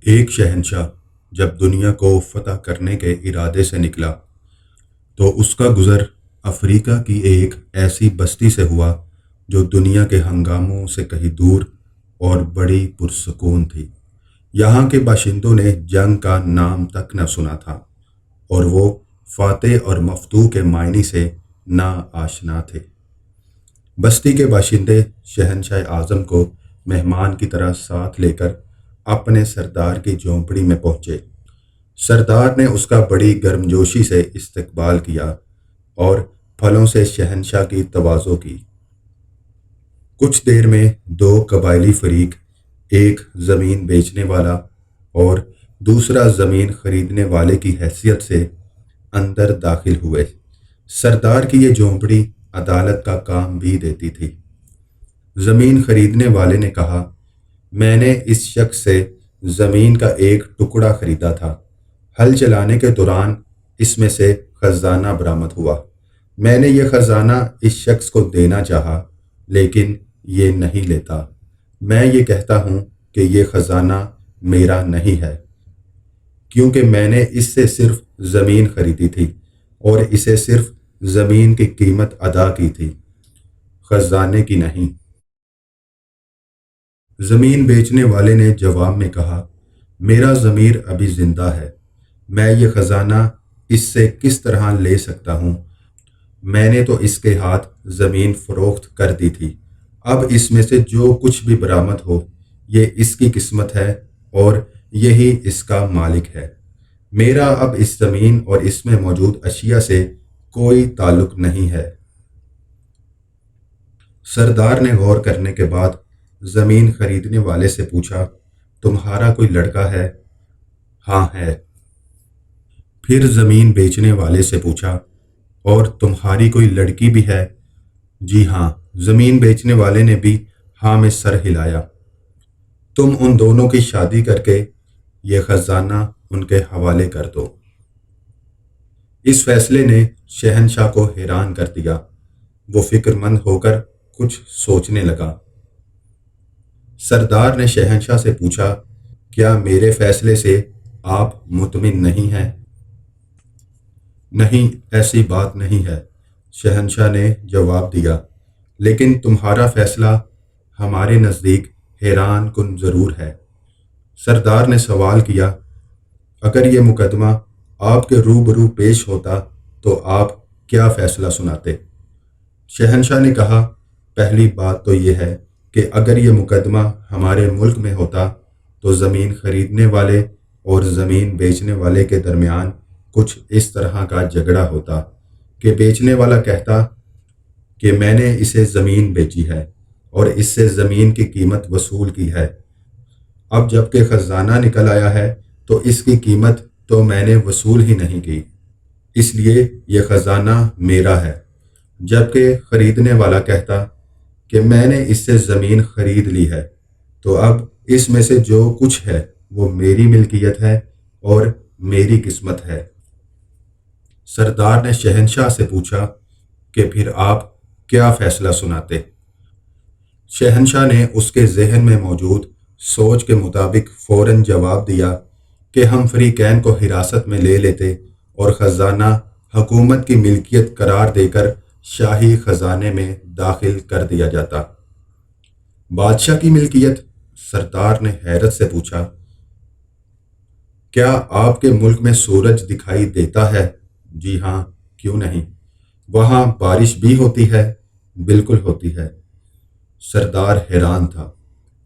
ایک شہنشاہ جب دنیا کو فتح کرنے کے ارادے سے نکلا تو اس کا گزر افریقہ کی ایک ایسی بستی سے ہوا جو دنیا کے ہنگاموں سے کہیں دور اور بڑی پرسکون تھی۔ یہاں کے باشندوں نے جنگ کا نام تک نہ سنا تھا اور وہ فاتح اور مفتوح کے معنی سے نا آشنا تھے۔ بستی کے باشندے شہنشاہ اعظم کو مہمان کی طرح ساتھ لے کر اپنے سردار کی جھونپڑی میں پہنچے۔ سردار نے اس کا بڑی گرمجوشی سے استقبال کیا اور پھلوں سے شہنشاہ کی تواضع کی۔ کچھ دیر میں دو قبائلی فریق، ایک زمین بیچنے والا اور دوسرا زمین خریدنے والے کی حیثیت سے اندر داخل ہوئے۔ سردار کی یہ جھونپڑی عدالت کا کام بھی دیتی تھی۔ زمین خریدنے والے نے کہا، میں نے اس شخص سے زمین کا ایک ٹکڑا خریدا تھا۔ ہل چلانے کے دوران اس میں سے خزانہ برآمد ہوا۔ میں نے یہ خزانہ اس شخص کو دینا چاہا لیکن یہ نہیں لیتا۔ میں یہ کہتا ہوں کہ یہ خزانہ میرا نہیں ہے کیونکہ میں نے اس سے صرف زمین خریدی تھی اور اسے صرف زمین کی قیمت ادا کی تھی، خزانے کی نہیں۔ زمین بیچنے والے نے جواب میں کہا، میرا ضمیر ابھی زندہ ہے، میں یہ خزانہ اس سے کس طرح لے سکتا ہوں؟ میں نے تو اس کے ہاتھ زمین فروخت کر دی تھی۔ اب اس میں سے جو کچھ بھی برآمد ہو یہ اس کی قسمت ہے اور یہی اس کا مالک ہے۔ میرا اب اس زمین اور اس میں موجود اشیاء سے کوئی تعلق نہیں ہے۔ سردار نے غور کرنے کے بعد زمین خریدنے والے سے پوچھا، تمہارا کوئی لڑکا ہے؟ ہاں ہے۔ پھر زمین بیچنے والے سے پوچھا، اور تمہاری کوئی لڑکی بھی ہے؟ جی ہاں۔ زمین بیچنے والے نے بھی ہاں میں سر ہلایا۔ تم ان دونوں کی شادی کر کے یہ خزانہ ان کے حوالے کر دو۔ اس فیصلے نے شہنشاہ کو حیران کر دیا۔ وہ فکر مند ہو کر کچھ سوچنے لگا۔ سردار نے شہنشاہ سے پوچھا، کیا میرے فیصلے سے آپ مطمئن نہیں ہیں؟ نہیں، ایسی بات نہیں ہے، شہنشاہ نے جواب دیا، لیکن تمہارا فیصلہ ہمارے نزدیک حیران کن ضرور ہے۔ سردار نے سوال کیا، اگر یہ مقدمہ آپ کے روبرو پیش ہوتا تو آپ کیا فیصلہ سناتے؟ شہنشاہ نے کہا، پہلی بات تو یہ ہے کہ اگر یہ مقدمہ ہمارے ملک میں ہوتا تو زمین خریدنے والے اور زمین بیچنے والے کے درمیان کچھ اس طرح کا جھگڑا ہوتا کہ بیچنے والا کہتا کہ میں نے اسے زمین بیچی ہے اور اس سے زمین کی قیمت وصول کی ہے۔ اب جب کہ خزانہ نکل آیا ہے تو اس کی قیمت تو میں نے وصول ہی نہیں کی، اس لیے یہ خزانہ میرا ہے۔ جبکہ خریدنے والا کہتا کہ میں نے اس سے زمین خرید لی ہے، تو اب اس میں سے جو کچھ ہے وہ میری ملکیت ہے اور میری قسمت ہے۔ سردار نے شہنشاہ سے پوچھا کہ پھر آپ کیا فیصلہ سناتے؟ شہنشاہ نے اس کے ذہن میں موجود سوچ کے مطابق فوراً جواب دیا کہ ہم فریقین کو حراست میں لے لیتے اور خزانہ حکومت کی ملکیت قرار دے کر شاہی خزانے میں داخل کر دیا جاتا۔ بادشاہ کی ملکیت؟ سردار نے حیرت سے پوچھا، کیا آپ کے ملک میں سورج دکھائی دیتا ہے؟ جی ہاں، کیوں نہیں؟ وہاں بارش بھی ہوتی ہے؟ بالکل ہوتی ہے۔ سردار حیران تھا،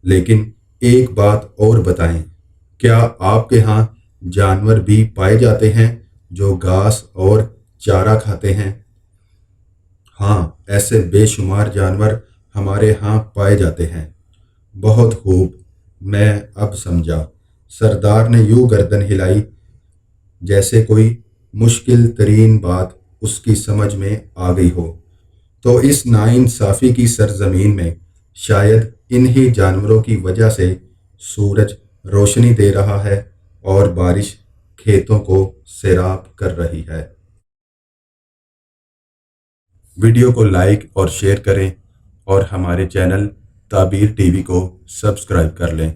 لیکن ایک بات اور بتائیں، کیا آپ کے ہاں جانور بھی پائے جاتے ہیں جو گھاس اور چارہ کھاتے ہیں؟ ہاں، ایسے بے شمار جانور ہمارے ہاں پائے جاتے ہیں۔ بہت خوب، میں اب سمجھا۔ سردار نے یوں گردن ہلائی جیسے کوئی مشکل ترین بات اس کی سمجھ میں آ گئی ہو۔ تو اس ناانصافی کی سرزمین میں شاید انہی جانوروں کی وجہ سے سورج روشنی دے رہا ہے اور بارش کھیتوں کو سیراب کر رہی ہے۔ ویڈیو کو لائک اور شیئر کریں اور ہمارے چینل تعبیر ٹی وی کو سبسکرائب کر لیں۔